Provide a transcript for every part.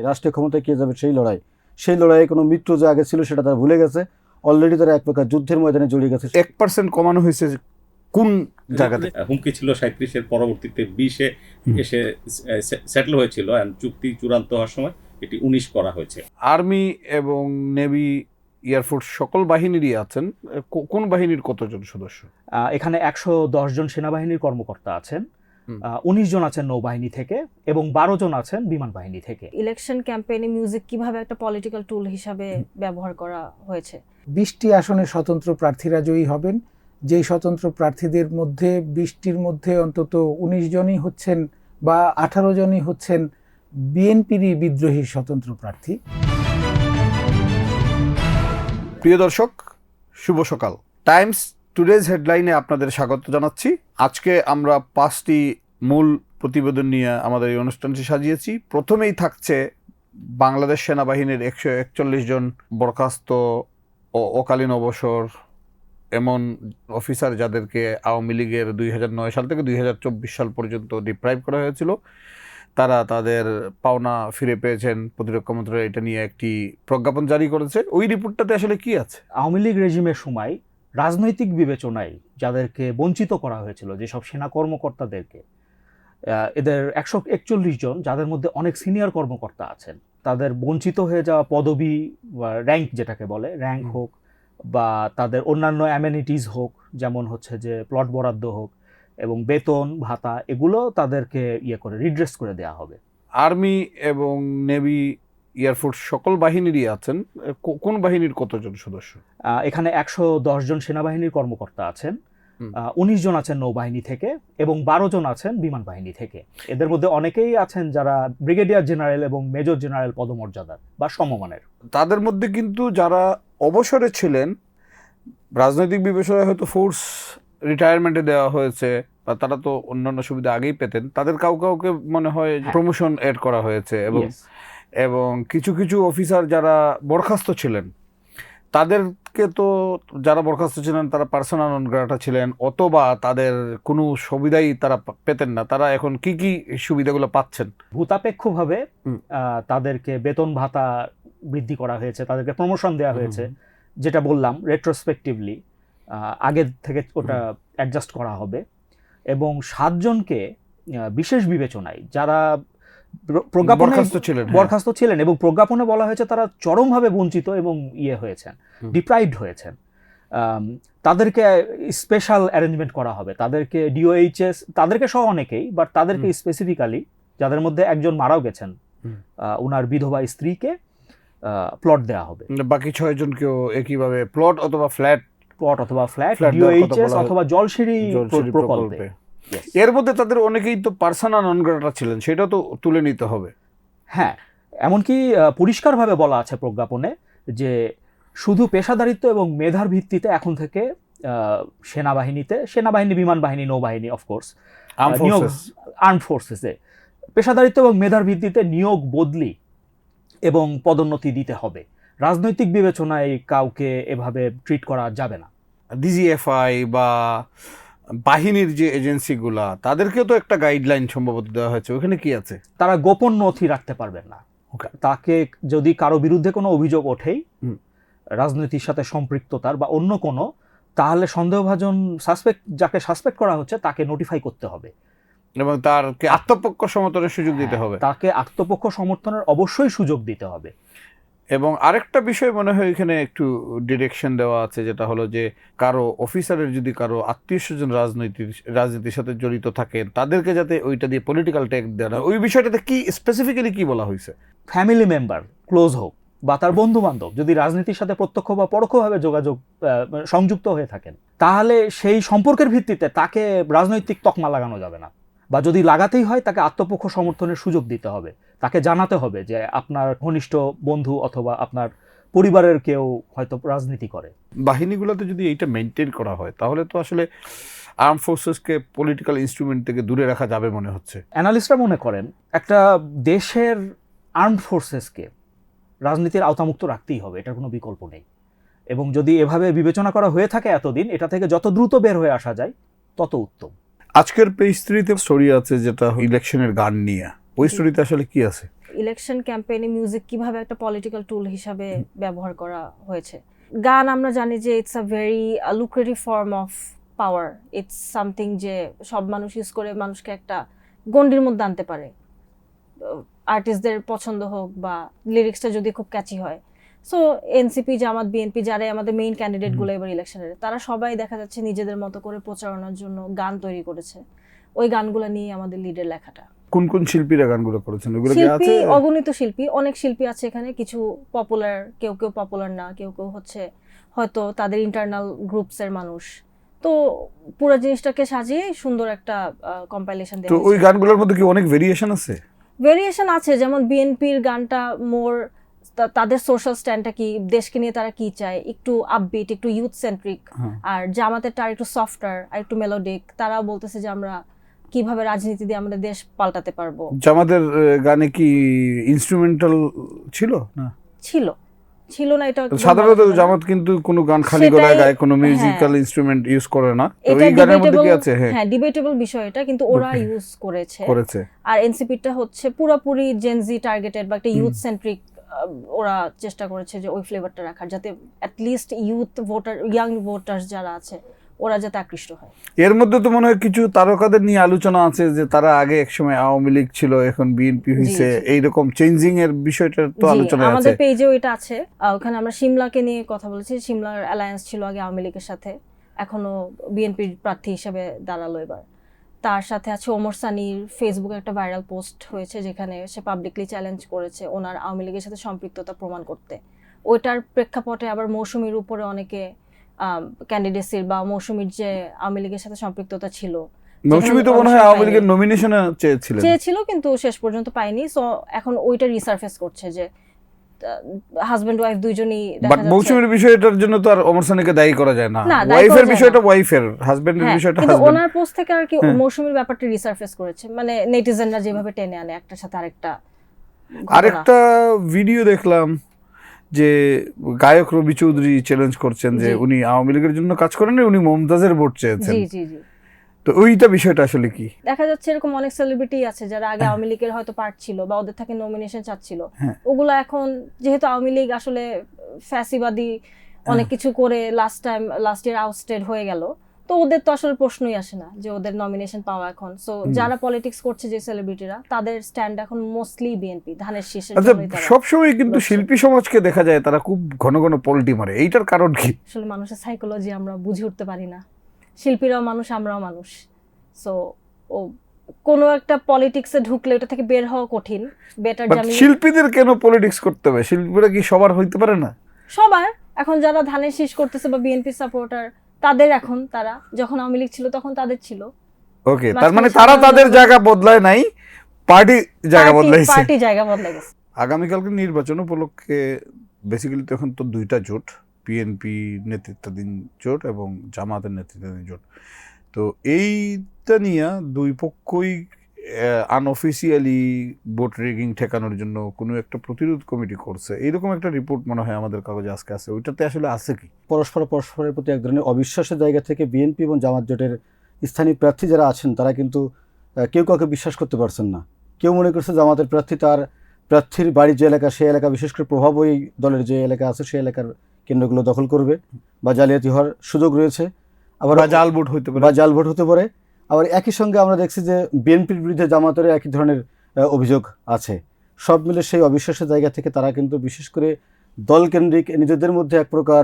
রাষ্ট্রীয় ক্ষমতায় কে যাবে সেই লড়াইয়ে কোনো মৃত্যু যে আগে ছিল সেটা তারা ভুলে গেছে। অলরেডি তারা এক প্রকার যুদ্ধের ময়দানে জড়িয়ে গেছে। 1% কমানো হয়েছে কোন জায়গাতে? হুমকি ছিল 37-এর পরবর্তীতে 20-এ এসে সেটেল হয়েছিল, চুক্তি চূড়ান্ত হওয়ার সময় এটি 19 করা হয়েছে। আর্মি এবং নেভি, এয়ারফোর্স সকল বাহিনীরই আছেন। কোন বাহিনীর কতজন সদস্য? এখানে 110 জন সেনাবাহিনীর কর্মকর্তা আছেন, 19 জন আছেন নৌবাহিনী থেকে এবং 12 জন আছেন বিমান বাহিনী থেকে। ইলেকশন ক্যাম্পেইনে মিউজিক কিভাবে একটা পলিটিক্যাল টুল হিসাবে ব্যবহার করা হয়েছে। 20টি আসনে স্বতন্ত্র প্রার্থীরা জয়ী হবেন। যেই স্বতন্ত্র প্রার্থীদের মধ্যে 20টির মধ্যে অন্তত 19 জনই হচ্ছেন বা 18 জনই হচ্ছেন বিএনপিরই বিদ্রোহী স্বতন্ত্র প্রার্থী। প্রিয় দর্শক, শুভ সকাল। টাইমস টুডেজ হেডলাইনে আপনাদের স্বাগত জানাচ্ছি। আজকে আমরা 5টি মূল প্রতিবেদন নিয়ে আমাদের এই অনুষ্ঠানটি সাজিয়েছি। প্রথমেই থাকছে বাংলাদেশ সেনাবাহিনীর 141 জন বরখাস্ত ও অকালীন অবসর এমন অফিসার যাদেরকে আওয়ামী লীগের 2009 সাল থেকে 2024 সাল পর্যন্ত ডিপ্রাইভ করা হয়েছিল, তারা তাদের পাওনা ফিরে পেয়েছেন। প্রতিরক্ষা মন্ত্রণালয় এটা নিয়ে একটি প্রজ্ঞাপন জারি করেছে। ওই রিপোর্টটাতে আসলে কি আছে? আওয়ামী লীগ রেজিমের সময় রাজনৈতিক বিবেচনায় যাদেরকে বঞ্চিত করা হয়েছিল, যেসব সেনা কর্মকর্তাদেরকে, এদের 141 জন, যাদের মধ্যে অনেক সিনিয়র কর্মকর্তা আছেন, তাদের বঞ্চিত হয়ে যাওয়া পদবি বা র্যাঙ্ক, যেটাকে বলে র্যাঙ্ক হোক বা তাদের অন্যান্য অ্যামেনিটিস হোক, যেমন হচ্ছে যে প্লট বরাদ্দ হোক এবং বেতন ভাতা, এগুলো তাদেরকে করে রিড্রেস করে দেওয়া হবে। আর্মি এবং নেভি, এয়ারফোর্স সকল বাহিনীরই আছেন। কোন বাহিনীর কতজন সদস্য? এখানে 110 জন সেনাবাহিনীর কর্মকর্তা আছেন, 19 জন আছেন নৌবাহিনী থেকে এবং 12 জন আছেন বিমান বাহিনী থেকে। এদের মধ্যে অনেকেই আছেন যারা ব্রিগেডিয়ার জেনারেল এবং মেজর জেনারেল পদমর্যাদার বা সমমানের। তাদের মধ্যে কিন্তু যারা অবসরে ছিলেন, রাজনৈতিক বিবেচনায় হয়তো ফোর্স রিটায়ারমেন্টে দেওয়া হয়েছে বা তারা তো অন্যান্য সুবিধা আগেই পেতেন, তাদের কাউকে মনে হয় প্রমোশন এড করা হয়েছে। এবং কিছু কিছু অফিসার যারা বরখাস্ত ছিলেন, তাদেরকে তো, যারা বরখাস্ত ছিলেন তারা পার্সোনা নন গ্রাটা ছিলেন অথবা তাদের কোনো সুবিধাই তারা পেতেন না, তারা এখন কি কি সুবিধাগুলো পাচ্ছেন? ভূতাপেক্ষভাবে তাদেরকে বেতন ভাতা বৃদ্ধি করা হয়েছে, তাদেরকে প্রমোশন দেওয়া হয়েছে, যেটা বললাম রেট্রোস্পেক্টিভলি আগের থেকে ওটা অ্যাডজাস্ট করা হবে। এবং 7 জনকে বিশেষ বিবেচনায়, যারা বরখাস্ত ছিলেন এবং প্রজ্ঞাপনে বলা হয়েছে তারা চরমভাবে বঞ্চিত এবং হয়েছেন, ডিপ্রাইভড হয়েছেন, তাদেরকে স্পেশাল অ্যারেঞ্জমেন্ট করা হবে। তাদেরকে ডিওএইচএস, তাদেরকে সহ অনেকেই, বাট তাদেরকে স্পেসিফিক্যালি, যাদের মধ্যে একজন মারাও গেছেন, ওনার বিধবা স্ত্রীকে প্লট দেওয়া হবে। বাকি 6 জনকেও একইভাবে প্লট অথবা ফ্ল্যাট ডিওএইচএস অথবা জলসিঁড়ি প্রকল্পে। এর মধ্যে তাদের অনেকেই তো পার্সোনা নন গ্রাটা ছিলেন, সেটা তো তুলে নিতে হবে। হ্যাঁ, এমনকি পরিষ্কারভাবে বলা আছে প্রজ্ঞাপনে যে শুধু পেশাদারিত্ব এবং মেধার ভিত্তিতে এখন থেকে সেনাবাহিনী, বিমান বাহিনী, নৌবাহিনী, অফকোর্স আর্মড ফোর্সেসে পেশাদারিত্ব এবং মেধার ভিত্তিতে নিয়োগ, বদলি এবং পদোন্নতি দিতে হবে। রাজনৈতিক বিবেচনায় কাউকে এভাবে ট্রিট করা যাবে না। ডিজিএফআই বা বাহিনীর যে এজেন্সিগুলা, তাদেরকেও তো একটা গাইডলাইন সম্ভবত দেওয়া হয়েছে, ওখানে কি আছে? তারা গোপন নথি রাখতে পারবেন না। তাকে যদি কারো বিরুদ্ধে কোনো অভিযোগ ওঠেই রাজনীতির সাথে সম্পৃক্ততার বা অন্য কোনো, তাহলে সন্দেহভাজন যাকে সাসপেক্ট করা হচ্ছে তাকে নোটিফাই করতে হবে এবং তারকে আত্মপক্ষ সমর্থনের সুযোগ দিতে হবে। তাকে আত্মপক্ষ সমর্থনের অবশ্যই সুযোগ দিতে হবে। এবং আরেকটা বিষয় মনে হয় এখানে একটু ডিরেকশন দেওয়া আছে, যেটা হলো যে কারো অফিসারের যদি কারো আত্মীয় স্বজন রাজনীতির সাথে জড়িত থাকেন, তাদেরকে যাতে ওইটা দিয়ে পলিটিক্যাল ট্যাগ দেওয়া হয়। ওই বিষয়টাতে কি স্পেসিফিক্যালি কি বলা হয়েছে? ফ্যামিলি মেম্বার ক্লোজ হোক বা তার বন্ধু বান্ধব যদি রাজনীতির সাথে প্রত্যক্ষ বা পরোক্ষভাবে সংযুক্ত হয়ে থাকেন, তাহলে সেই সম্পর্কের ভিত্তিতে তাকে রাজনৈতিক তকমা লাগানো যাবে না, বা যদি লাগাতেই হয় তাকে আত্মপক্ষ সমর্থনের সুযোগ দিতে হবে। তাকে জানাতে হবে যে আপনার ঘনিষ্ঠ বন্ধু অথবা আপনার পরিবারের কেউ হয়তো রাজনীতি করে। বাহিনীগুলোতে যদি এইটা মেনটেন করা হয়, তাহলে তো আসলে আর্ম ফোর্সেসকে পলিটিক্যাল ইনস্ট্রুমেন্ট থেকে দূরে রাখা যাবে মনে হচ্ছে। অ্যানালিস্টরা মনে করেন একটা দেশের আর্মড ফোর্সেসকে রাজনীতির আওতামুক্ত রাখতেই হবে, এটার কোনো বিকল্প নেই। এবং যদি এভাবে বিবেচনা করা হয়ে থাকে এতদিন, এটা থেকে যত দ্রুত বের হয়ে আসা যায় তত উত্তম। আজকের পেজ 3-তে স্টোরি আছে যেটা ইলেকশনের গান নিয়ে। ওই স্টোরিতে আসলে কি আছে? ইলেকশন ক্যাম্পেইনে মিউজিক কিভাবে একটা পলিটিক্যাল টুল হিসাবে ব্যবহার করা হয়েছে। গান আমরা জানি যে it's a very lucrative form of power, it's something যে সব মানুষ ইউজ করে মানুষকে একটা গণ্ডির মধ্যে আনতে পারে, আর্টিস্টদের পছন্দ হোক বা লিরিক্সটা যদি খুব ক্যাচি হয়। সো এনসিপি, জামাত, বিএনপি যারাই আমাদের মেইন ক্যান্ডিডেটগুলো এবার ইলেকশনের, তারা সবাই দেখা যাচ্ছে নিজেদের মতো করে প্রচারণার জন্য গান তৈরি করেছে। ওই গানগুলো নিয়ে আমাদের লিডের লেখাটা। কোন কোন শিল্পীরা গানগুলো করেছেন ওগুলো কি শিল্পী আছে? অগণিত শিল্পী, অনেক শিল্পী আছে এখানে, কিছু পপুলার, কেউ কেউ পপুলার না, কেউ কেউ হচ্ছে হয়তো তাদের ইন্টারনাল গ্রুপসের মানুষ। তো পুরো জিনিসটাকে সাজিয়ে সুন্দর একটা কম্পাইলেশন তো দেওয়া ওই গানগুলোর মধ্যে কি অনেক ভেরিয়েশন আছে? ভেরিয়েশন আছে, যেমন বিএনপির গানটা মোর তাদের সোশ্যাল স্ট্যান্ডটা কি, দেশকে নিয়ে তারা কি চায়, একটু আপবিট, একটু ইউথ সেন্ট্রিক। আর জামাতেরটা একটু সফটার আর একটু মেলোডিক, তারা বলতেছে যে আমরা কিভাবে রাজনীতি দিয়ে আমাদের দেশ পাল্টাতে পারবো। জামাতের গানে কি ইনস্ট্রুমেন্টাল ছিল না? ছিল না, এটা সাধারণত জামাত কিন্তু কোনো গান খালি গলায় গায়, কোনো মিউজিক্যাল ইনস্ট্রুমেন্ট ইউজ করে না। তো এই গানের মধ্যে কি আছে? হ্যাঁ, ডিবেটেবল বিষয় এটা, কিন্তু ওরা ইউজ করেছে। আর এনসিপিটা হচ্ছে পুরোপুরি জেনজি টার্গেটেড বা একটা ইউথ সেন্ট্রিক, ওরা চেষ্টা করেছে যে ওই ফ্লেভারটা রাখার, যাতে at least youth voter, young voters যারা আছে ওরা যাতে আকৃষ্ট হয়। এর মধ্যে তো মনে হয় কিছু তারকাদের নিয়ে আলোচনা আছে যে তারা আগে একসময় আওয়ামী লীগ ছিল, এখন বিএনপি হয়েছে, এইরকম চেঞ্জিং এর বিষয়টা তো আলোচনা আছে। আমাদের পেজেও এটা আছে, ওখানে আমরা সিমলাকে নিয়ে কথা বলেছি। সিমলার অ্যালায়েন্স ছিল আগে আওয়ামী লীগের সাথে, এখনো বিএনপির প্রার্থী হিসেবে দাঁড়ালো এবার। তার সাথে আছে ওমর সানির ফেসবুকে একটা ভাইরাল পোস্ট হয়েছে যেখানে সে পাবলিকলি চ্যালেঞ্জ করেছে ওনার আওয়ামী লীগের সাথে সম্পৃক্ততা প্রমাণ করতে। ওইটার প্রেক্ষাপটে আবার মৌসুমীর উপরে অনেকে ক্যান্ডিডেসির বা মৌসুমীর যে আওয়ামী লীগের সাথে সম্পৃক্ততা ছিল, মৌসুমী তো মনে হয় আওয়ামী লীগের নমিনেশন চেয়েছিল কিন্তু শেষ পর্যন্ত পায়নি। সো এখন ওইটা রিসার্ফেস করছে যে হাজবেন্ড ওয়াইফ দুইজনই দেখা যাচ্ছে। মৌসুমীর বিষয়টার জন্য তো আর ওমর সানিকে দায়ী করা যায় না, ওয়াইফের বিষয়টা ওয়াইফের, হাজবেন্ডের বিষয়টা হাজবেন্ড। ওনার পোস্ট থেকে আর কি মৌসুমীর ব্যাপারটা রিসার্ফেস করেছে, মানে নেটিজেনরা যেভাবে টেনে আনে একটার সাথে আরেকটা ভিডিও দেখলাম যে গায়ক রবি চৌধুরী চ্যালেঞ্জ করছেন যে উনি আওয়ামী লীগের জন্য কাজ করেন, উনি মমতাজের ভোট চেয়েছেন। জি। তো ওইটা বিষয়টা আসলে কি? দেখা যাচ্ছে এরকম অনেক সেলিব্রিটি আছে যারা আগে আওয়ামী লীগের হয়তো পার্ট ছিল বা ওদের থেকে নমিনেশন চাচ্ছিল, ওগুলো এখন যেহেতু আওয়ামী লীগ আসলে ফ্যাসিবাদী অনেক কিছু করে লাস্ট ইয়ার আউটস্টেড হয়ে গেল, তো ওদের তো আসলে প্রশ্নই আসে না যে ওদের নমিনেশন পাওয়া এখন। সো যারা পলিটিক্স করছে যে সেলিব্রিটিরা, তাদের স্ট্যান্ড এখন মোস্টলি বিএনপি, ধানের শীষের জন্যই তারা। সবসময় কিন্তু শিল্পী সমাজকে দেখা যায় তারা খুব ঘন ঘন পল্টি মারে, এইটার কারণ কি? আসলে মানুষের সাইকোলজি আমরা বুঝে উঠতে পারি না। শিল্পীরাও মানুষ, আমরাও মানুষ। সো ও কোনো একটা পলিটিক্সে ঢুকলে ওটা থেকে বের হওয়া কঠিন। বেটার জানি শিল্পীদের কেন পলিটিক্স করতে হবে? শিল্পীরা কি সবার হইতে পারে না? সবার। এখন যারা ধানের শীষ করতেছে বা বিএনপি সাপোর্টার, তাদের এখন, তারা যখন আওয়ামী লীগ ছিল তখন তাদের ছিল। ওকে, তার মানে তারা তাদের জায়গা বদলায় নাই, পার্টি জায়গা বদলাই গেছে। আগামীকালকে নির্বাচন উপলক্ষে বেসিক্যালি তখন তো দুইটা জোট, বিএনপি নেতৃত্বাধীন জোট এবং জামাতের নেতৃত্বাধীন জোট। তো এইটা নিয়ে দুই পক্ষই আনঅফিসিয়ালি ভোট রিগিং ঠেকানোর জন্য কোনো একটা প্রতিরোধ কমিটি করছে, এইরকম একটা রিপোর্ট মনে হয় আমাদের কাগজে আজকে আছে। ওইটাতে আসলে আছে কি? পরস্পরের প্রতি এক ধরনের অবিশ্বাসের জায়গা থেকে বিএনপি এবং জামাত জোটের স্থানীয় প্রার্থী যারা আছেন তারা কিন্তু কেউ কাউকে বিশ্বাস করতে পারছেন না। কেউ মনে করছে জামাতের প্রার্থী তার প্রার্থীর বাড়ির যে এলাকা, সেই এলাকা বিশেষ করে প্রভাব ওই দলের যে এলাকা আছে সেই এলাকার কেন্দ্রগুলো দখল করবে বা জালিয়াতি হওয়ার সুযোগ রয়েছে, আবার জাল ভোট হতে পারে। আবার একই সঙ্গে আমরা দেখছি যে বিএনপির বিরুদ্ধে জামাতের একই ধরনের অভিযোগ আছে। সব মিলে সেই অবিশ্বাসের জায়গা থেকে তারা কিন্তু বিশেষ করে দলকেন্দ্রিক নিজেদের মধ্যে এক প্রকার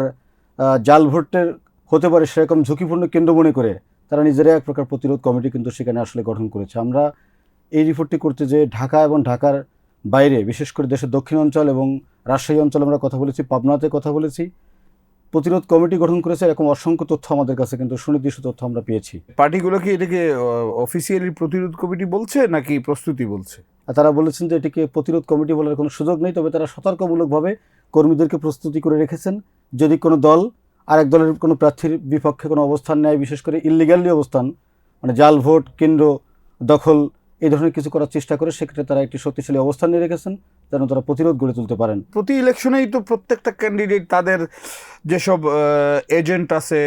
জাল ভোটের হতে পারে সেরকম ঝুঁকিপূর্ণ কেন্দ্র মনে করে তারা নিজেরা এক প্রকার প্রতিরোধ কমিটি কিন্তু সেখানে আসলে গঠন করেছে। আমরা এই রিপোর্টটি করতে যে ঢাকা এবং ঢাকার বাইরে বিশেষ করে দেশের দক্ষিণ অঞ্চল এবং রাজশাহী অঞ্চল আমরা কথা বলেছি, পাবনাতে কথা বলেছি, প্রতিরোধ কমিটি গঠন করেছে, এরকম অসংখ্য তথ্য আমাদের কাছে কিন্তু সুনির্দিষ্ট তথ্য আমরা পেয়েছি। পার্টিগুলো কি এটাকে অফিসিয়ালি প্রতিরোধ কমিটি বলছে নাকি প্রস্তুতি বলছে? তারা বলেছেন যে এটিকে প্রতিরোধ কমিটি বলার কোনো সুযোগ নেই, তবে তারা সতর্কমূলকভাবে কর্মীদেরকে প্রস্তুতি করে রেখেছেন যদি কোনো দল আরেক দলের কোনো প্রার্থীর বিপক্ষে কোনো অবস্থান নেয়, বিশেষ করে ইললিগালি অবস্থান, মানে জাল ভোট কেন্দ্র দখল এই ধরনের কিছু করার চেষ্টা করে, সেক্ষেত্রে তারা একটি শক্তিশালী অবস্থান নিয়ে রেখেছেন যেন তারা প্রতিরোধ গড়ে তুলতে পারেন। প্রতি ইলেকশনেই তো প্রত্যেকটা ক্যান্ডিডেট তাদের যেসব এজেন্ট আছে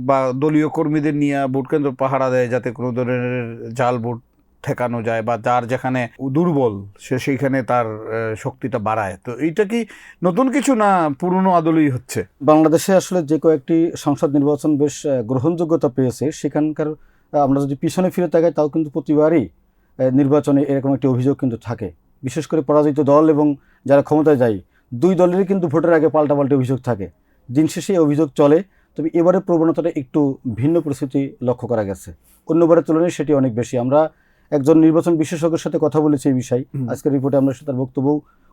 বা দলীয় কর্মীদের নিয়ে ভোট কেন্দ্র পাহারা দেয় যাতে কোনো ধরনের জাল ভোট ঠেকানো যায় বা যার যেখানে দুর্বল সে সেইখানে তার শক্তিটা বাড়ায়। তো এইটা কি নতুন কিছু না পুরনো আদলই হচ্ছে? বাংলাদেশে আসলে যে কয়েকটি সংসদ নির্বাচন বেশ গ্রহণযোগ্যতা পেয়েছে সেখানকার আমরা যদি পিছনে ফিরে তাকাই তাও কিন্তু প্রতিবারই নির্বাচনে এরকম একটি অভিযোগ কিন্তু থাকে। বিশেষ করে পরাজিত দল এবং যারা ক্ষমতায় যায় দুই দলেরই কিন্তু ভোটের আগে পাল্টাপাল্টি অভিযোগ থাকে। দিন শেষে এই অভিযোগ চলে, তবে এবারে প্রবণতাটা একটু ভিন্ন পরিস্থিতি লক্ষ্য করা গেছে। অন্যবারের তুলনায় সেটি অনেক বেশি। আমরা একজন নির্বাচন বিশেষজ্ঞের সাথে কথা বলেছি এই বিষয়ে, আজকের রিপোর্টে আমরা তার বক্তব্য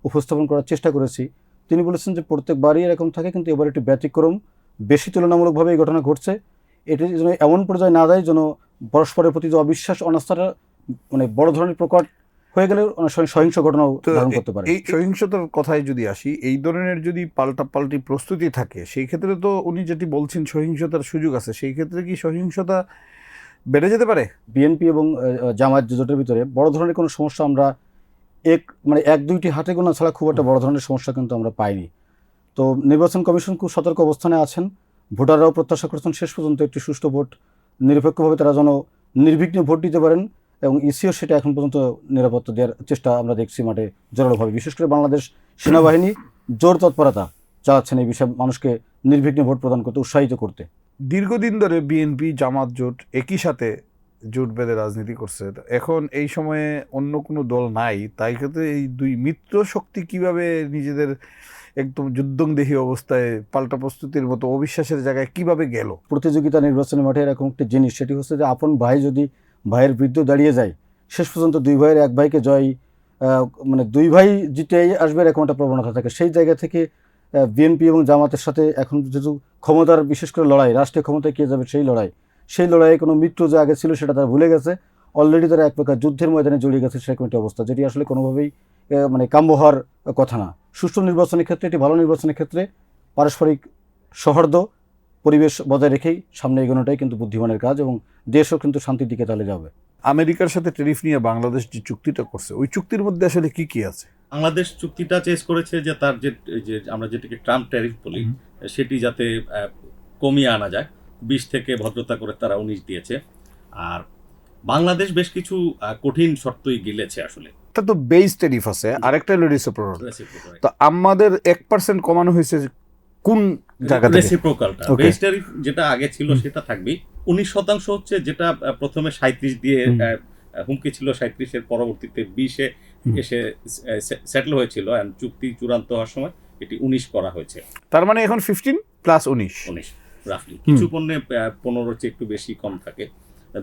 উপস্থাপন করার চেষ্টা করেছি। তিনি বলেছেন যে প্রত্যেকবারই এরকম থাকে, কিন্তু এবার একটি ব্যতিক্রম, বেশি তুলনামূলকভাবে এই ঘটনা ঘটছে। এটি যেন এমন পর্যায়ে না যায় যেন পরস্পরের প্রতি যে অবিশ্বাস অনাস্থাটা মানে বড় ধরনের প্রকট হয়ে গেলে অনেক সময় সহিংস ঘটনাও ধারণ করতে পারে। এই সহিংসতার কথায় যদি আসি, এই ধরনের যদি পাল্টাপাল্টি প্রস্তুতি থাকে সেই ক্ষেত্রে তো উনি যেটি বলছেন সহিংসতার সুযোগ আছে, সেই ক্ষেত্রে কি সহিংসতা বেড়ে যেতে পারে? বিএনপি এবং জামায়াত জোটের ভিতরে বড় ধরনের কোনো সমস্যা আমরা এক দুইটি হাতে গোনা ছাড়া খুব একটা বড় ধরনের সমস্যা কিন্তু আমরা পাইনি। তো নির্বাচন কমিশন খুব সতর্ক অবস্থানে আছেন। ভোটাররাও প্রত্যাশা করছেন শেষ পর্যন্ত একটি সুষ্ঠু ভোট নিরপেক্ষভাবে তারা যেন নির্বিঘ্নে ভোট দিতে পারেন, এবং ইসিও সেটা এখন পর্যন্ত নিরাপত্তা দেওয়ার চেষ্টা আমরা দেখছি মাঠে জোরালোভাবে। বিশেষ করে বাংলাদেশ সেনাবাহিনী জোর তৎপরতা চালাচ্ছেন এই বিষয়ে মানুষকে নির্বিঘ্নে ভোট প্রদান করতে, উৎসাহিত করতে। দীর্ঘদিন ধরে বিএনপি জামাত জোট একই সাথে জোট বেঁধে রাজনীতি করছে। এখন এই সময়ে অন্য কোনো দল নাই, তাই ক্ষেত্রে এই দুই মিত্র শক্তি কিভাবে নিজেদের একদম যুদ্ধংদেহী অবস্থায় পাল্টা প্রস্তুতির মতো অবিশ্বাসের জায়গায় কিভাবে গেল? প্রতিযোগিতা নির্বাচনের মাঠে এরকম একটি জিনিস, সেটি হচ্ছে যে আপন ভাই যদি ভাইয়ের বিরুদ্ধে দাঁড়িয়ে যায়, শেষ পর্যন্ত দুই ভাইয়ের এক ভাইকে জয় দুই ভাই জিতেই আসবে এরকম একটা প্রবণতা থাকে। সেই জায়গা থেকে বিএনপি এবং জামাতের সাথে এখন যেহেতু ক্ষমতার বিশেষ করে লড়াই, রাষ্ট্রীয় ক্ষমতায় কে যাবে সেই লড়াইয়ে কোনো মিত্র যে আগে ছিল সেটা তারা ভুলে গেছে। অলরেডি তারা এক প্রকার যুদ্ধের ময়দানে জড়িয়ে গেছে সেরকম একটি অবস্থা, যেটি আসলে কোনোভাবেই কাম্য হওয়ার কথা না। সুষ্ঠু নির্বাচনের ক্ষেত্রে, এটি ভালো নির্বাচনের ক্ষেত্রে পারস্পরিক সৌহার্দ্য পরিবেশ বজায় রেখেই সামনে এগোনোটাই কিন্তু বুদ্ধিমানের কাজ, এবং দেশও কিন্তু শান্তির দিকে তাহলে যাবে। আমেরিকার সাথে ট্যারিফ নিয়ে বাংলাদেশ যে চুক্তিটা করছে, ওই চুক্তির মধ্যে আসলে কি কি আছে? বাংলাদেশ চুক্তিটা চেস করেছে যে তার যে আমরা যেটাকে ট্রাম্প ট্যারিফ বলি সেটি যাতে কমিয়ে আনা যায়। 20 থেকে ভদ্রতা করে তারা 19 দিয়েছে। আর বাংলাদেশ বেশ কিছু কঠিন শর্তই গিলেছে আসলে। এটা তো বেস ট্যারিফ আছে, আরেকটা হলো রেসিপ্রোকাল। তো আমাদের 1% কমানো হয়েছে কোন জায়গা থেকে? রেসিপ্রোকালটা বেস ট্যারিফ যেটা আগে ছিল সেটা থাকবে। 19% হচ্ছে যেটা প্রথমে 37 দিয়ে হুমকি ছিল 37, এর পরবর্তীতে 20-এ এসে সেটেল হয়েছিল, এন্ড চুক্তি চূড়ান্ত হওয়ার সময় এটি 19 করা হয়েছে। তার মানে এখন 15 প্লাস 19 রাফলি। কিছু পণ্যে 15 চেয়ে একটু বেশি কম থাকে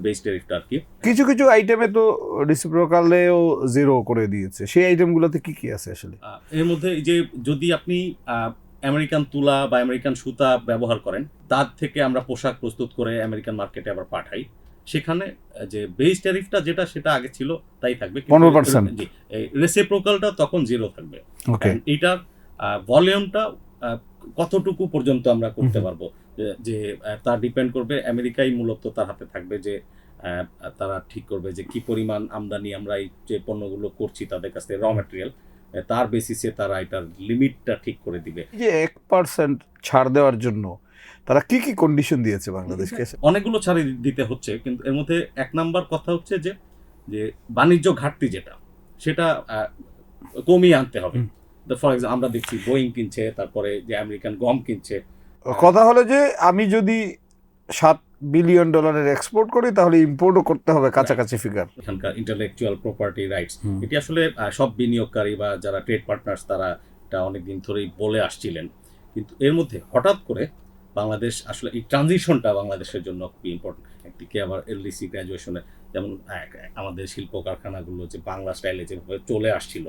বেস ট্যারিফটা আর কি। কিছু কিছু আইটেমে তো রেসিপ্রোকালেও 0 করে দিয়েছে। সেই আইটেমগুলোতে কি কি আছে আসলে? এর মধ্যে যে যদি আপনি আমেরিকান তুলা বা আমেরিকান সুতা ব্যবহার করেন, তার থেকে আমরা পোশাক প্রস্তুত করে আমেরিকান মার্কেটে আবার পাঠাই, সেখানে যে বেস ট্যারিফটা যেটা সেটা আগে ছিল তাই থাকবে, 15%। জি, রেসিপ্রোকালটা তখন 0 থাকবে। এটার ভলিউমটা কতটুকু পর্যন্ত আমরা করতে পারবো যে তা ডিপেন্ড করবে। আমেরিকাই মূলত তার হাতে থাকবে যে তারা ঠিক করবে যে কি পরিমাণ আমদানি আমরা এই যে পণ্যগুলো করছি তাদের কাছ থেকে র ম্যাটেরিয়াল, তার বেসিসে তারা এটার লিমিটটা ঠিক করে দিবে। যে 1% ছাড় দেওয়ার জন্য তারা কি কি কন্ডিশন দিয়েছে বাংলাদেশকে? অনেকগুলো ছাড় দিতে হচ্ছে, কিন্তু এর মধ্যে 1 নাম্বার কথা হচ্ছে যে বাণিজ্য ঘাটতি যেটা সেটা কমিয়ে আনতে হবে। ফর এক্সাম্পল আমরা দেখছি বোয়িং কিনছে, তারপরে যে আমেরিকান গম কিনছে। কথা হলো যে আমি যদি $7 বিলিয়ন এক্সপোর্ট করি তাহলে ইম্পোর্টও করতে হবে কাছাকাছি ফিগার। এখানকার ইন্টেলেকচুয়াল প্রপার্টি রাইটস, এটি আসলে সব বিনিয়োগকারী বা যারা ট্রেড পার্টনার্স তারা এটা অনেকদিন ধরেই বলে আসছিলেন। কিন্তু এর মধ্যে হঠাৎ করে বাংলাদেশ আসলে এই ট্রানজিশনটা বাংলাদেশের জন্য খুবই ইম্পর্টেন্ট। একদিকে আবার এলডিসি গ্র্যাজুয়েশনে যেমন আমাদের শিল্প কারখানাগুলো যে বাংলা স্টাইলে যেভাবে চলে আসছিল,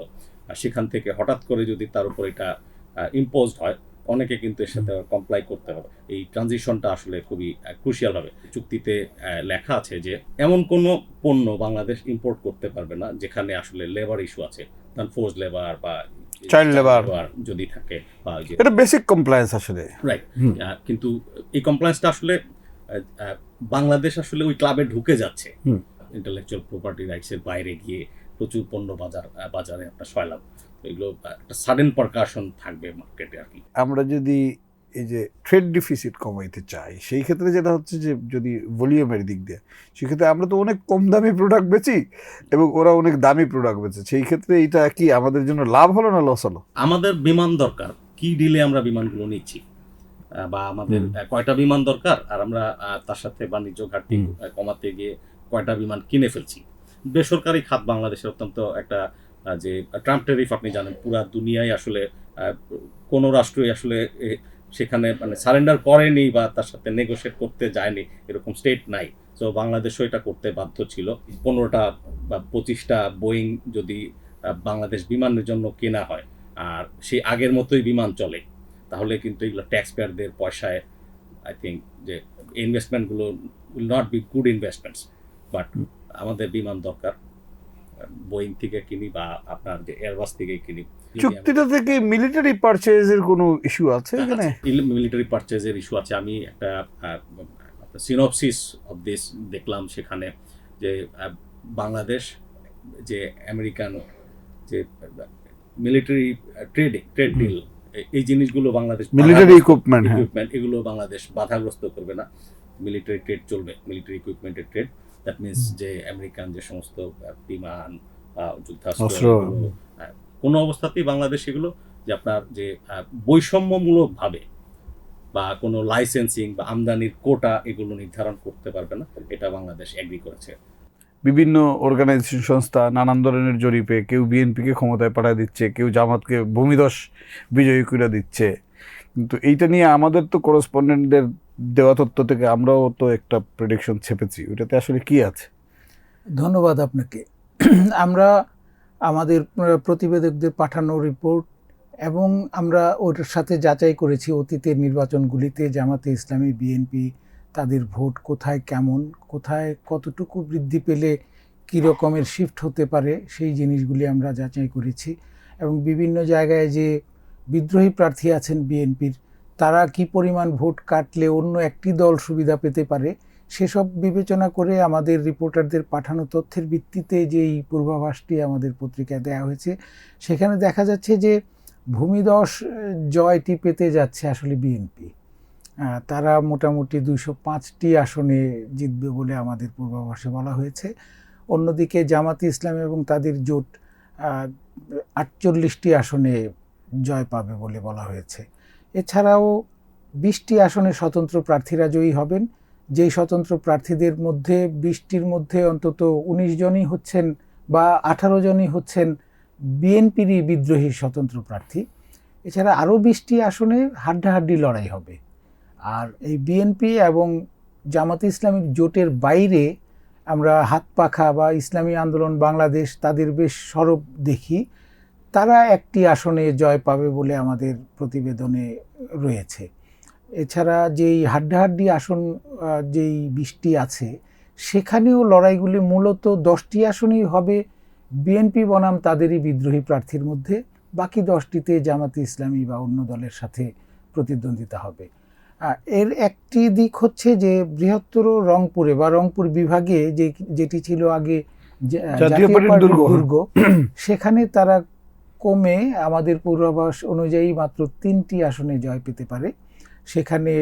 আর সেখান থেকে হঠাৎ করে যদি তার উপর এটা ইম্পোজড হয়, অনেকে কিন্তু এর সাথে কমপ্লাই করতে হবে। এই ট্রানজিশনটা আসলে খুবই ক্রুশিয়াল হবে। চুক্তিতে লেখা আছে যে এমন কোনো পণ্য বাংলাদেশ ইম্পোর্ট করতে পারবে না যেখানে আসলে লেবার ইস্যু আছে, ফোর্সড লেবার বা চাইল্ড লেবার যদি থাকে, বা এটা বেসিক কমপ্লায়েন্স আসলে। রাইট। কিন্তু এই কমপ্লায়েন্সটা আসলে বাংলাদেশ আসলে ওই ক্লাবে ঢুকে যাচ্ছে, ইন্টেলেকচুয়াল প্রপার্টি রাইটসের বাইরে গিয়ে প্রচুর পণ্য বাজারে একটা সয়লাভ, এগুলো একটা সাডেন পারকাশন থাকবে মার্কেটে আর কি। আমরা যদি এই যে ট্রেড ডিফিসিট কমাইতে চায়, সেই ক্ষেত্রে যেটা হচ্ছে যে যদি ভলিউমের দিক দিয়ে, সেক্ষেত্রে আমরা তো অনেক কম দামি প্রোডাক্ট বেচি এবং ওরা অনেক দামি প্রোডাক্ট বেচে, সেই ক্ষেত্রে এটা কি আমাদের জন্য লাভ হলো না লস হলো? আমাদের বিমান দরকার, কি ডিলে আমরা বিমানগুলো নিচ্ছি, বা আমাদের কয়টা বিমান দরকার, আর আমরা তার সাথে বাণিজ্য ঘাটতি কমাতে গিয়ে কয়টা বিমান কিনে ফেলছি। বেসরকারি খাত বাংলাদেশের অত্যন্ত একটা যে ট্রাম্প ট্যারিফ আপনি জানেন, পুরা দুনিয়ায় আসলে কোনো রাষ্ট্রই আসলে সেখানে মানে সারেন্ডার করেনি বা তার সাথে নেগোশিয়েট করতে যায়নি, এরকম স্টেট নাই। তো বাংলাদেশও এটা করতে বাধ্য ছিল। 15টা বা 25টা বোয়িং যদি বাংলাদেশ বিমানের জন্য কেনা হয় আর সেই আগের মতোই বিমান চলে, তাহলে কিন্তু এগুলো ট্যাক্স পেয়ারদের পয়সায় আই থিঙ্ক যে ইনভেস্টমেন্টগুলো will not be good investments. But আমাদের বিমান দরকার, বোয়িং থেকে কিনি বা আপনার যে এয়ারবাস থেকে কিনি। চুক্তিটা থেকে মিলিটারি পারচেজের কোনো ইস্যু আছে এখানে? মিলিটারি পারচেজের ইস্যু আছে। আমি একটা সিনপসিস অফ দিস দেখলাম সেখানে যে বাংলাদেশ যে আমেরিকান যে মিলিটারি ট্রেড ডিল, এই জিনিসগুলো বাংলাদেশ মিলিটারি ইকুইপমেন্ট এগুলো বাংলাদেশ বাধাগ্রস্ত করবে না, মিলিটারি ট্রেড চলবে, মিলিটারি ইকুইপমেন্টের ট্রেড। দ্যাট মিনস যে আমেরিকান যে সমস্ত বিমান যুদ্ধাস্ত্র কোনো অবস্থাতেই বাংলাদেশ এগুলো যে আপনার যে বৈষম্যমূলকভাবে বা কোনো লাইসেন্সিং বা আমদানির কোটা এগুলো নির্ধারণ করতে পারবে না, এটা বাংলাদেশ এগ্রি করেছে। বিভিন্ন অর্গানাইজেশন সংস্থা নানান ধরনের জরিপে কেউ বিএনপিকে ক্ষমতায় পাঠিয়ে দিচ্ছে, কেউ জামাতকে ভূমিধস বিজয়ী করে দিচ্ছে, কিন্তু এইটা নিয়ে আমাদের তো করেসপন্ডেন্টদের দেওয়া তথ্য থেকে আমরাও তো একটা প্রেডিকশন ছেপেছি, ওটাতে আসলে কি আছে? ধন্যবাদ আপনাকে। আমরা আমাদের প্রতিবেদকদের পাঠানো রিপোর্ট এবং আমরা ওর সাথে যাচাই করেছি অতীতের নির্বাচনগুলিতে জামাতে ইসলামী, বিএনপি, তাদের ভোট কোথায় কেমন, কোথায় কতটুকু বৃদ্ধি পেলে কী রকমের শিফট হতে পারে, সেই জিনিসগুলি আমরা যাচাই করেছি। এবং বিভিন্ন জায়গায় যে বিদ্রোহী প্রার্থী আছেন বিএনপির, তারা কি পরিমাণ ভোট কাটলে অন্য একটি দল সুবিধা পেতে পারে, সেসব বিবেচনা করে আমাদের রিপোর্টারদের পাঠানো তথ্যের ভিত্তিতে যেই পূর্বাভাসটি আমাদের পত্রিকায় দেওয়া হয়েছে, সেখানে দেখা যাচ্ছে যে ভূমিধস জয়টি পেতে যাচ্ছে আসলে বিএনপি। তারা মোটামুটি 205টি আসনে জিতবে বলে আমাদের পূর্বাভাসে বলা হয়েছে। অন্যদিকে জামাতে ইসলামী এবং তাদের জোট 48টি আসনে জয় পাবে বলে বলা হয়েছে। এছাড়াও 20টি আসনে স্বতন্ত্র প্রার্থীরা জয়ী হবেন, যেই স্বতন্ত্র প্রার্থীদের মধ্যে 20টির মধ্যে অন্তত 19 জনই হচ্ছেন বা 18 জনই হচ্ছেন বিএনপিরই বিদ্রোহী স্বতন্ত্র প্রার্থী। এছাড়া আরও 20টি আসনে হাড্ডাহাড্ডি লড়াই হবে। আর এই বিএনপি এবং জামাতে ইসলামীর জোটের বাইরে আমরা হাতপাখা বা ইসলামী আন্দোলন বাংলাদেশ, তাদের বেশ সরব দেখি, তারা একটি আসনে জয় পাবে বলে আমাদের প্রতিবেদনে রয়েছে। এছাড়া যেই হাড্ডাহাড্ডি আসন যেই 20টি আছে, সেখানেও লড়াইগুলি মূলত 10টি আসনই হবে বিএনপি বনাম তাদেরই বিদ্রোহী প্রার্থীর মধ্যে, বাকি 10টিতে জামাতে ইসলামী বা অন্য দলের সাথে প্রতিদ্বন্দ্বিতা হবে। এর একটি দিক হচ্ছে যে বৃহত্তর রংপুরে বা রংপুর বিভাগে যেটি ছিল আগে জাতীয় পার্টির দুর্গ, সেখানে তারা কমে আমাদের পূর্বাভাস অনুযায়ী মাত্র 3টি আসনে জয় পেতে পারে। সেখানে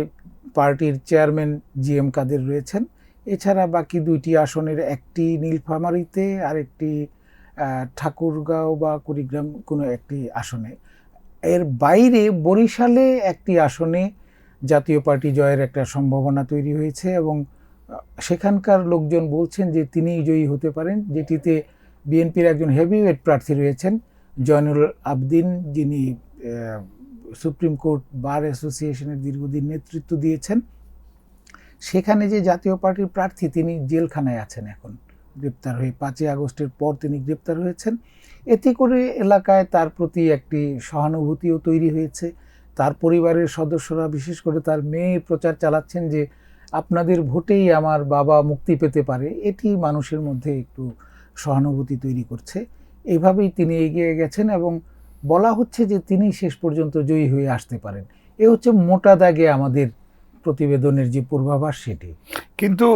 পার্টির চেয়ারম্যান জিএম কাদের রয়েছেন। এছাড়া বাকি 2টি আসনের একটি নীলফামারীতে আর একটি ঠাকুরগাঁও বা কুড়িগ্রাম কোনো একটি আসনে। এর বাইরে বরিশালে একটি আসনে জাতীয় পার্টি জয়ের একটা সম্ভাবনা তৈরি হয়েছে এবং সেখানকার লোকজন বলছেন যে তিনিই জয়ী হতে পারেন, যেটিতে বিএনপির একজন হেভিওয়েট প্রার্থী রয়েছেন জয়নুল আবদিন, যিনি সুপ্রিম কোর্ট বার অ্যাসোসিয়েশনের দীর্ঘদিন নেতৃত্ব দিয়েছেন। সেখানে যে জাতীয় পার্টির প্রার্থী, তিনি জেলখানায় আছেন এখন, গ্রেপ্তার হয়ে 5ই আগস্টের পর তিনি গ্রেপ্তার হয়েছেন। এতে করে এলাকায় তার প্রতি একটি সহানুভূতিও তৈরি হয়েছে। তার পরিবারের সদস্যরা, বিশেষ করে তার মেয়ে প্রচার চালাচ্ছেন যে আপনাদের ভোটেই আমার বাবা মুক্তি পেতে পারে, এটি মানুষের মধ্যে একটু সহানুভূতি তৈরি করছে। এইভাবেই তিনি এগিয়ে গেছেন এবং বলা হচ্ছে যে তিনি শেষ পর্যন্ত জয়ী হয়ে আসতে পারেন। এ হচ্ছে মোটা দাগে আমাদের প্রতিবেদনের যে পূর্বাভাস সেটি। কিন্তু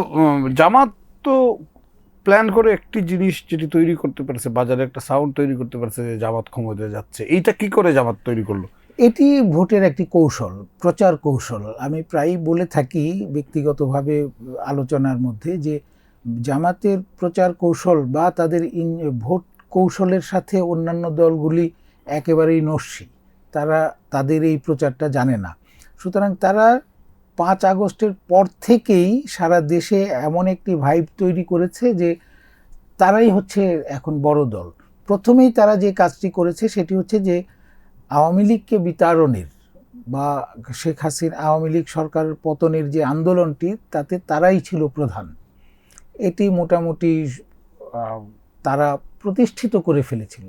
জামাত তো প্ল্যান করে একটি জিনিস যেটি তৈরি করতে পারছে, বাজারে একটা সাউন্ড তৈরি করতে পারছে যে জামাত ক্ষমতায় যাচ্ছে, এইটা কি করে জামাত তৈরি করলো? এটি ভোটের একটি কৌশল, প্রচার কৌশল। আমি প্রায়ই বলে থাকি ব্যক্তিগতভাবে আলোচনার মধ্যে যে জামাতের প্রচার কৌশল বা তাদের ভোট কৌশলের সাথে অন্যান্য দলগুলি একেবারেই নস্যি। তারা তাদের এই প্রচারটা জানে না। সুতরাং তারা 5 আগস্টের পর থেকেই সারা দেশে এমন একটি ভাইব তৈরি করেছে যে তারাই হচ্ছে এখন বড় দল। প্রথমেই তারা যে কাজটি করেছে সেটি হচ্ছে যে আওয়ামী লীগকে বিতাড়নের বা শেখ হাসিনা আওয়ামী লীগ সরকারের পতনের যে আন্দোলনটি, তাতে তারাই ছিল প্রধান। এটি মোটামুটি তারা প্রতিষ্ঠিত করে ফেলেছিল।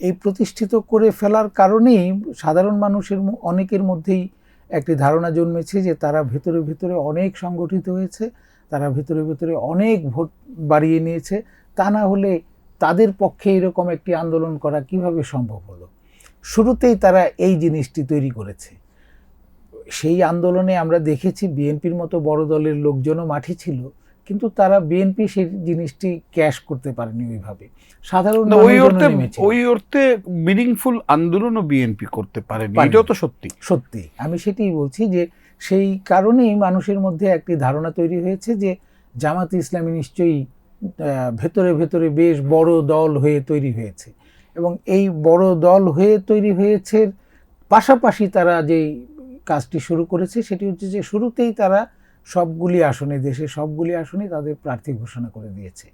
এই প্রতিষ্ঠিত করে ফেলার কারণেই সাধারণ মানুষের অনেকের মধ্যেই একটি ধারণা জন্মেছে যে তারা ভেতরে ভেতরে অনেক সংগঠিত হয়েছে, তারা ভেতরে ভেতরে অনেক ভোট বাড়িয়ে নিয়েছে। তা না হলে তাদের পক্ষে এরকম একটি আন্দোলন করা কিভাবে সম্ভব হলো? শুরুতেই তারা এই জিনিসটি তৈরি করেছে। সেই আন্দোলনে আমরা দেখেছি বিএনপির মতো বড় দলের লোকজনও মাঠে ছিল, কিন্তু তারা বিএনপি সেই জিনিসটি ক্যাশ করতে পারেনি ওইভাবে। সাধারণ ওই অর্থে মিনিংফুল আন্দোলনও বিএনপি করতে পারেনি, এটাও তো সত্যি। সত্যি, আমি সেটাই বলছি যে সেই কারণেই মানুষের মধ্যে একটি ধারণা তৈরি হয়েছে যে জামাত ইসলামী নিশ্চয়ই ভেতরে ভেতরে বেশ বড় দল হয়ে তৈরি হয়েছে, এবং এই বড় দল হয়ে তৈরি হয়েছে পাশাপাশি তারা যেই কাজটি শুরু করেছে সেটি হচ্ছে যে শুরুতেই তারা সবগুলি আসনে, দেশে সবগুলি আসনে তাদের প্রার্থী ঘোষণা করে দিয়েছে।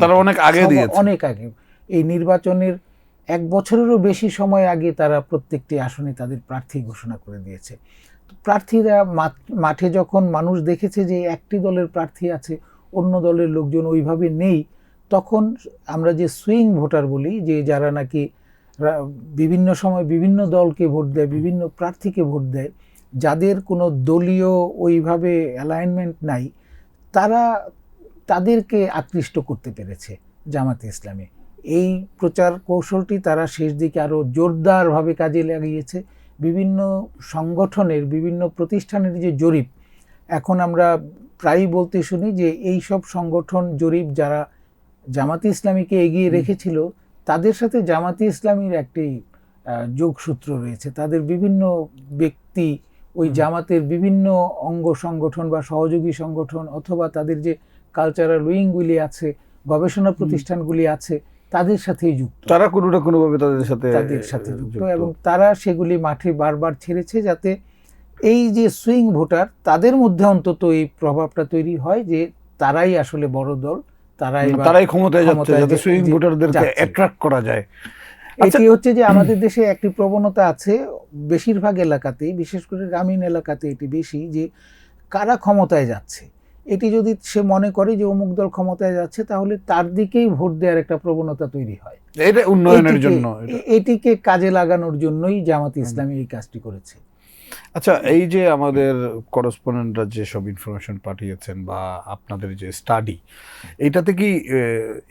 তারা অনেক আগে দিয়েছে, অনেক আগে, এই নির্বাচনের 1 বছরেরও বেশি সময় আগে তারা প্রত্যেকটি আসনে তাদের প্রার্থী ঘোষণা করে দিয়েছে। প্রার্থীরা মাঠে যখন মানুষ দেখেছে যে একটি দলের প্রার্থী আছে, অন্য দলের লোকজন ওইভাবে নেই, তখন আমরা যে সুইং ভোটার বলি, যে যারা নাকি বিভিন্ন সময় বিভিন্ন দলকে ভোট দেয়, বিভিন্ন প্রার্থীকে ভোট দেয়, যাদের কোনো দলীয় ওইভাবে অ্যালাইনমেন্ট নাই, তাদেরকে আকৃষ্ট করতে পেরেছে জামাতে ইসলামী। এই প্রচার কৌশলটি তারা শেষ দিকে আরও জোরদারভাবে কাজে লাগিয়েছে। বিভিন্ন সংগঠনের, বিভিন্ন প্রতিষ্ঠানের যে জরিপ, এখন আমরা প্রায়ই বলতে শুনি যে এই সব সংগঠন জরিপ যারা জামাতে ইসলামীকে এগিয়ে রেখেছিল, তাদের সাথে জামাতে ইসলামীর একটি যোগসূত্র রয়েছে। তাদের বিভিন্ন ব্যক্তি ওই জামাতের বিভিন্ন অঙ্গ সংগঠন বা সহযোগী সংগঠন, অথবা তাদের যে কালচারাল উইংগুলি আছে, গবেষণা প্রতিষ্ঠানগুলি আছে, তাদের সাথেই যুক্ত। তারা কোনো না কোনোভাবে তাদের সাথে যুক্ত, এবং তারা সেগুলি মাঠে বারবার ছেড়েছে যাতে এই যে সুইং ভোটার, তাদের মধ্যে অন্তত এই প্রভাবটা তৈরি হয় যে তারাই আসলে বড় দল, তারাই ক্ষমতায় যাচ্ছে, যাতে সুইং ভোটারদেরকে অ্যাট্রাক্ট করা যায়। এটি হচ্ছে যে আমাদের দেশে একটি প্রবণতা আছে বেশিরভাগ এলাকাতেই, বিশেষ করে গ্রামীণ এলাকাতে এটি বেশি, যে কারা ক্ষমতায় যাচ্ছে এটি যদি সে মনে করে যে অমুক দল ক্ষমতায় যাচ্ছে, তাহলে তার দিকেই ভোট দেওয়ার একটা প্রবণতা তৈরি হয়। এটা উন্নয়নের জন্য, এটিকে কাজে লাগানোর জন্যই জামাত ইসলামী এই কাজটি করেছে। আচ্ছা, এই যে আমাদের করেসপন্ডেন্টরা যেসব ইনফরমেশন পাঠিয়েছেন বা আপনাদের যে স্টাডি, এইটাতে কি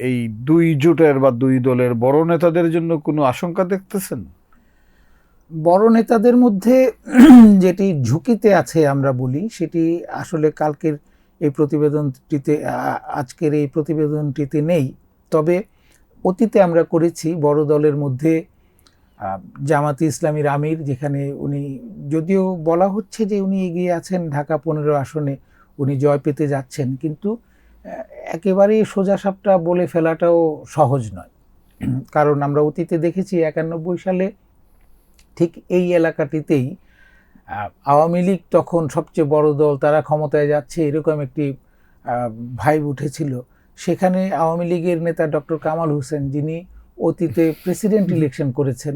এই দুই জোটের বা দুই দলের বড় নেতাদের জন্য কোনো আশঙ্কা দেখতেছেন? বড় নেতাদের মধ্যে যেটি ঝুঁকিতে আছে আমরা বলি, সেটি আসলে কালকের এই প্রতিবেদনটিতে, আজকের এই প্রতিবেদনটিতে নেই। তবে অতীতে আমরা করেছি বড় দলের মধ্যে জামাতে ইসলামীর আমির, যেখানে উনি যদিও বলা হচ্ছে যে উনি এগিয়ে আছেন ঢাকা 15 আসনে, উনি জয় পেতে যাচ্ছেন, কিন্তু একেবারেই সোজাসাপটা বলে ফেলাটাও সহজ নয়। কারণ আমরা অতীতে দেখেছি 91 সালে ঠিক এই এলাকাটিতেই আওয়ামী লীগ তখন সবচেয়ে বড় দল, তারা ক্ষমতায় যাচ্ছে, এরকম একটি ভাইব উঠেছিল। সেখানে আওয়ামী লীগের নেতা ডক্টর কামাল হোসেন, যিনি অতীতে প্রেসিডেন্ট ইলেকশন করেছেন,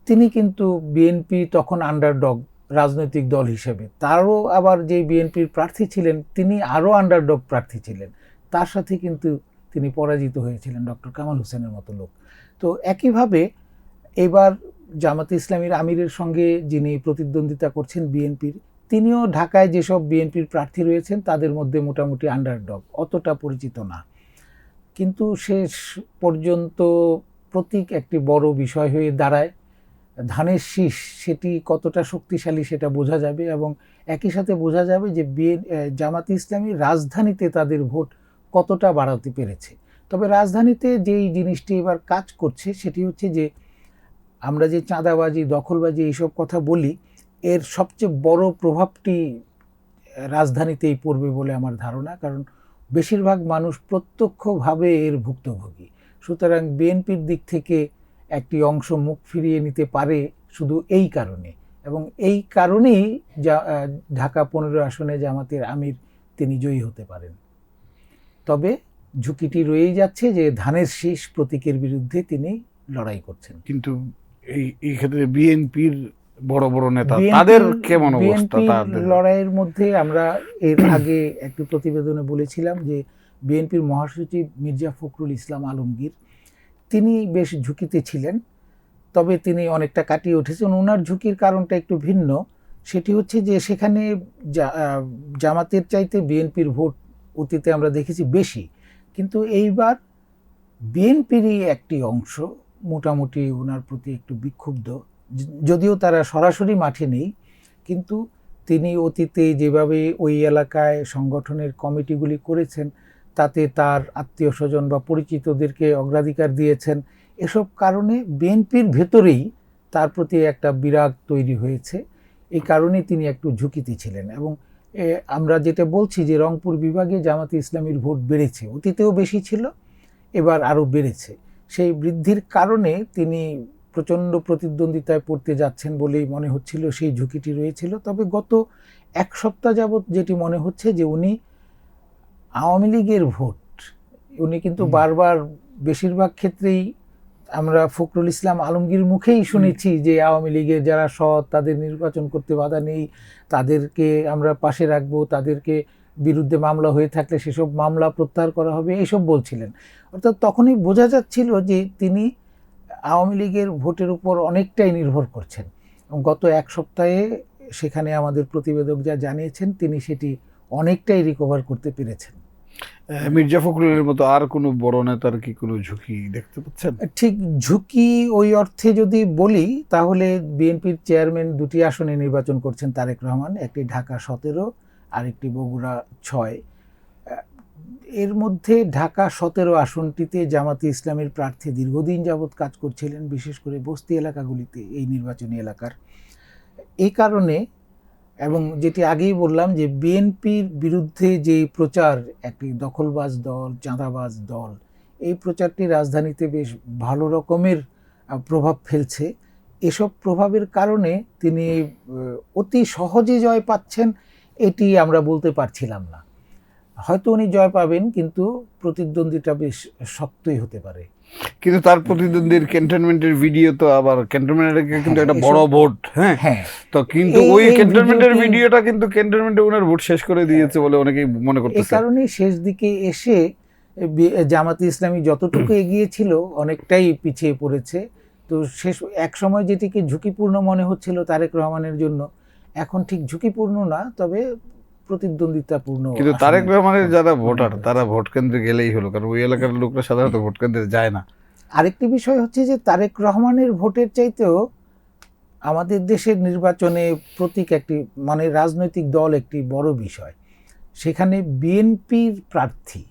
তিনি কিন্তু বিএনপি তখন আন্ডারডগ রাজনৈতিক দল হিসেবে, তারও আবার যে বিএনপির প্রার্থী ছিলেন তিনি আরও আন্ডারডগ প্রার্থী ছিলেন, তার সাথে কিন্তু তিনি পরাজিত হয়েছিলেন, ডক্টর কামাল হোসেনের মতো লোক। তো একইভাবে এবার জামাতে ইসলামীর আমিরের সঙ্গে যিনি প্রতিদ্বন্দ্বিতা করছেন বিএনপির, তিনিও ঢাকায় যেসব বিএনপির প্রার্থী রয়েছেন তাদের মধ্যে মোটামুটি আন্ডারডগ, অতটা পরিচিত না। কিন্তু শেষ পর্যন্ত প্রতীক একটি বড় বিষয় হয়ে দাঁড়ায়। ধানের শীষ সেটি কতটা শক্তিশালী সেটা বোঝা যাবে, এবং একই সাথে বোঝা যাবে যে জামাতে ইসলামী রাজধানীতে তাদের ভোট কতটা বাড়াতে পেরেছে। তবে রাজধানীতে যেই জিনিসটি এবার কাজ করছে সেটি হচ্ছে যে আমরা যে চাঁদাবাজি, দখলবাজি এইসব কথা বলি, এর সবচেয়ে বড় প্রভাবটি রাজধানীতেই পড়বে বলে আমার ধারণা, কারণ বেশিরভাগ মানুষ প্রত্যক্ষভাবে এর ভুক্তভোগী। সুতরাং বিএনপির দিক থেকে একটি অংশ মুখ ফিরিয়ে নিতে পারে শুধু এই কারণে, এবং এই কারণেই ঢাকা 15 আসনে জামাতের আমির তিনি জয়ী হতে পারেন। তবে ঝুঁকিটি রয়েই যাচ্ছে যে ধানের শীষ প্রতীকের বিরুদ্ধে তিনি লড়াই করছেন। কিন্তু এই ক্ষেত্রে বিএনপির বড় বড় নেতা তাদের কেমন অবস্থা? তাদের লড়াইয়ের মধ্যে আমরা এর আগে একটি প্রতিবেদনে বলেছিলাম যে বিএনপির মহাসচিব মির্জা ফখরুল ইসলাম আলমগীর তিনি বেশ ঝুঁকিতে ছিলেন, তবে তিনি অনেকটা কাটিয়ে উঠেছেন। ওনার ঝুঁকির কারণটা একটু ভিন্ন। সেটি হচ্ছে যে সেখানে জামাতের চাইতে বিএনপির ভোট অতীতে আমরা দেখেছি বেশি, কিন্তু এইবার বিএনপিরই একটি অংশ মোটামুটি ওনার প্রতি একটু বিক্ষুব্ধ, যদিও তারা সরাসরি মাঠে নেই, কিন্তু তিনি অতীতে যেভাবে ওই এলাকায় সংগঠনের কমিটিগুলি করেছেন তাতে তার আত্মীয় স্বজন বা পরিচিতদেরকে অগ্রাধিকার দিয়েছেন। এসব কারণে বিএনপির ভেতরেই তার প্রতি একটা বিরাগ তৈরি হয়েছে। এই কারণে তিনি একটু ঝুঁকিতে ছিলেন। এবং আমরা যেটা বলছি যে রংপুর বিভাগে জামাতে ইসলামীর ভোট বেড়েছে, অতীতেও বেশি ছিল, এবার আরও বেড়েছে। সেই বৃদ্ধির কারণে তিনি প্রচণ্ড প্রতিদ্বন্দ্বিতায় পড়তে যাচ্ছেন বলেই মনে হচ্ছিল, সেই ঝুঁকিটি রয়েছিল। তবে গত এক সপ্তাহ যাবৎ যেটি মনে হচ্ছে যে উনি আওয়ামী লীগের ভোট, উনি কিন্তু বারবার বেশিরভাগ ক্ষেত্রেই আমরা ফখরুল ইসলাম আলমগীর মুখেই শুনেছি যে আওয়ামী লীগের যারা সৎ তাদের নির্বাচন করতে বাধা নেই, তাদেরকে আমরা পাশে রাখবো, তাদেরকে বিরুদ্ধে মামলা হয়ে থাকলে সেসব মামলা প্রত্যাহার করা হবে, এইসব বলছিলেন। অর্থাৎ তখনই বোঝা যাচ্ছিল যে তিনি আওয়ামী লীগের ভোটের উপর অনেকটাই নির্ভর করছেন। গত এক সপ্তাহে সেখানে আমাদের প্রতিবেদক যা জানিয়েছেন তিনি সেটি অনেকটাই রিকভার করতে পেরেছেন। মির্জা ফখরুলের মতো আর কোনো বড় নেতার কি কোনো ঝুঁকি দেখতে পাচ্ছেন? ঠিক ঝুঁকি ওই অর্থে যদি বলি তাহলে বিএনপির চেয়ারম্যান দুটি আসনে নির্বাচন করছেন তারেক রহমান, একটি ঢাকা 17 আর একটি বগুড়া 6। এর মধ্যে ঢাকা 17 আসনটিতে জামাতে ইসলামের প্রার্থী দীর্ঘদিন যাবৎ কাজ করছিলেন, বিশেষ করে বস্তি এলাকাগুলিতে এই নির্বাচনী এলাকার। এই কারণে, এবং যেটি আগেই বললাম যে বিএনপির বিরুদ্ধে যে প্রচার, একটি দখলবাজ দল, চাঁদাবাজ দল, এই প্রচারটি রাজধানীতে বেশ ভালো রকমের প্রভাব ফেলছে। এসব প্রভাবের কারণে তিনি অতি সহজে জয় পাচ্ছেন এটি আমরা বলতে পারছিলাম না। হয়তো উনি জয় পাবেন, কিন্তু প্রতিদ্বন্দ্বিতা বেশ শক্তই হতে পারে। কিন্তু তার প্রতিদ্বন্দ্বীর ক্যান্টনমেন্টের ভিডিও তো আবার ক্যান্টনমেন্টের কিন্তু একটা বড় ভোট, হ্যাঁ, তো কিন্তু ওই ক্যান্টনমেন্টের ভিডিওটা কিন্তু ক্যান্টনমেন্টে ওনার ভোট শেষ করে দিয়েছে বলে অনেকেই মনে করতেছে। এই কারণে শেষ দিকে এসে জামাতে ইসলামী যতটুকু এগিয়েছিল অনেকটাই পিছিয়ে পড়েছে। তো শেষ এক সময় যেটিকে ঝুঁকিপূর্ণ মনে হচ্ছিল তারেক রহমানের জন্য, এখন ঠিক ঝুঁকিপূর্ণ না, তবে প্রতিদ্বন্দ্বিতাপূর্ণ। কিন্তু তারেক রহমানের যারা ভোটার তারা ভোট কেন্দ্রে গেলেই হলো, কারণ ওই এলাকার লোকরা সাধারণত ভোট কেন্দ্রে যায় না। আরেকটি বিষয় হচ্ছে যে তারেক রহমানের ভোটের চাইতেও আমাদের দেশের নির্বাচনে প্রতীক একটি, মানে রাজনৈতিক দল একটি বড় বিষয়। সেখানে বিএনপির প্রার্থী,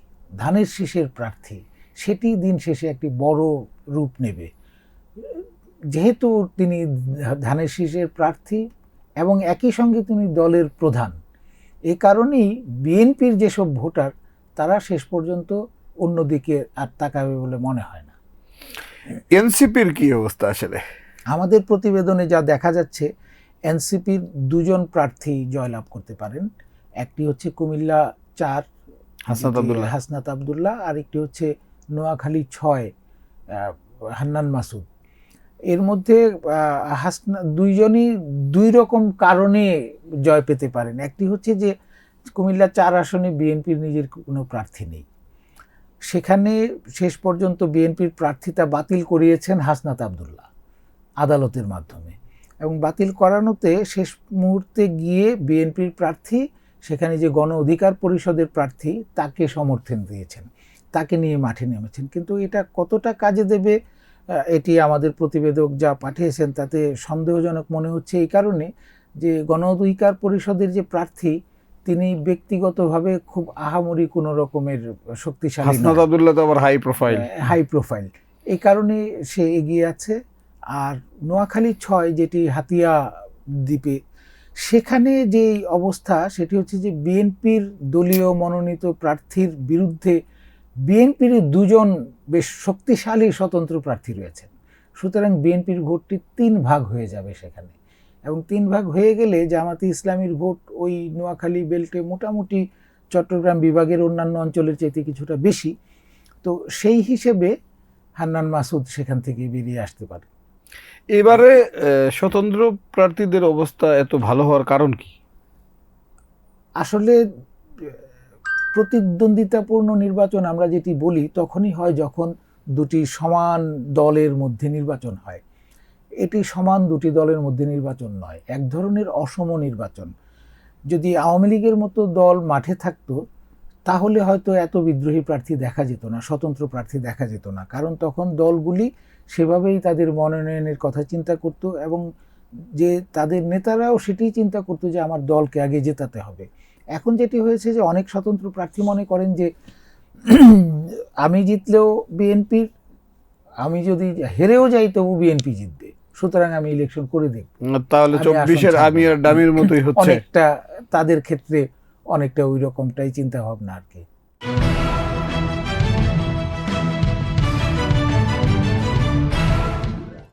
ধানের শীষের প্রার্থী, সেটি দিন শেষে একটি বড় রূপ নেবে। যেহেতু তিনি ধানের শীষের প্রার্থী এবং একই সঙ্গে তিনি দলের প্রধান, এ কারণেই বিএনপির যেসব ভোটার তারা শেষ পর্যন্ত অন্যদিকে আর তাকাবে বলে মনে হয় না। এনসিপির কি অবস্থা আসলে? আমাদের প্রতিবেদনে যা দেখা যাচ্ছে, এনসিপির দুজন প্রার্থী জয়লাভ করতে পারেন। একটি হচ্ছে কুমিল্লা 4 হাসনাত আবদুল্লাহ, আর একটি হচ্ছে নোয়াখালী 6 হান্নান মাসুদ। এর মধ্যে দুইজনই দুই রকম কারণে জয় পেতে পারেন। একটি হচ্ছে যে কুমিল্লা 4 আসনে বিএনপির নিজের কোনো প্রার্থী নেই, সেখানে শেষ পর্যন্ত বিএনপির প্রার্থিতা বাতিল করিয়েছেন হাসনাত আবদুল্লাহ আদালতের মাধ্যমে, এবং বাতিল করানোতে শেষ মুহূর্তে গিয়ে বিএনপির প্রার্থী সেখানে যে গণ অধিকার পরিষদের প্রার্থী তাকে সমর্থন দিয়েছেন, তাকে নিয়ে মাঠে নেমেছেন। কিন্তু এটা কতটা কাজে দেবে এটি আমাদের প্রতিবেদক যা পাঠিয়েছেন তাতে সন্দেহজনক মনে হচ্ছে, এই কারণে যে গণ অধিকার পরিষদের যে প্রার্থী তিনি ব্যক্তিগতভাবে খুব আহামরি কোনো রকমের শক্তিশালী, হাসনাত আবদুল্লাহ তো আবার হাই প্রোফাইল, এই কারণে সে এগিয়ে আছে। আর নোয়াখালী 6 যেটি হাতিয়া দ্বীপে, সেখানে যে অবস্থা সেটি হচ্ছে যে বিএনপির দলীয় মনোনীত প্রার্থীর বিরুদ্ধে বিএনপির 2 জন বেশ শক্তিশালী স্বতন্ত্র প্রার্থী রয়েছেন। সুতরাং বিএনপির ভোটটি 3 ভাগ হয়ে যাবে সেখানে, এবং 3 ভাগ হয়ে গেলে জামাতে ইসলামীর ভোট ওই নোয়াখালী বেল্টে মোটামুটি চট্টগ্রাম বিভাগের অন্যান্য অঞ্চলের চাইতে কিছুটা বেশি। তো সেই হিসেবে হান্নান মাসুদ সেখান থেকে বেরিয়ে আসতে পারে। এবারে স্বতন্ত্র প্রার্থীদের অবস্থা এত ভালো হওয়ার কারণ কি? আসলে প্রতিদ্বন্দ্বিতাপূর্ণ নির্বাচন আমরা যেটি বলি তখনই হয় যখন দুটি সমান দলের মধ্যে নির্বাচন হয়। এটি সমান দুটি দলের মধ্যে নির্বাচন নয়, এক ধরনের অসম নির্বাচন। যদি আওয়ামী লীগের মতো দল মাঠে থাকতো তাহলে হয়তো এত বিদ্রোহী প্রার্থী দেখা যেত না, স্বতন্ত্র প্রার্থী দেখা যেত না, কারণ তখন দলগুলি সেভাবেই তাদের মনোনয়নের কথা চিন্তা করত, এবং যে তাদের নেতারাও সেটাই চিন্তা করতো যে আমার দলকে আগে জেতাতে হবে। এখন যেটি হয়েছে যে অনেক স্বতন্ত্র প্রার্থী মনে করেন যে আমি জিতলেও বিএনপির, আমি যদি হেরেও যাই তবু বিএনপি জিতবে, সুতরাং আমি ইলেকশন করে দেখব। তাহলে 24-এর আমি আর ডামির মতোই হচ্ছে। অনেকটা তাদের ক্ষেত্রে অনেকটা ওই রকমটাই চিন্তা ভাবনা আর কি।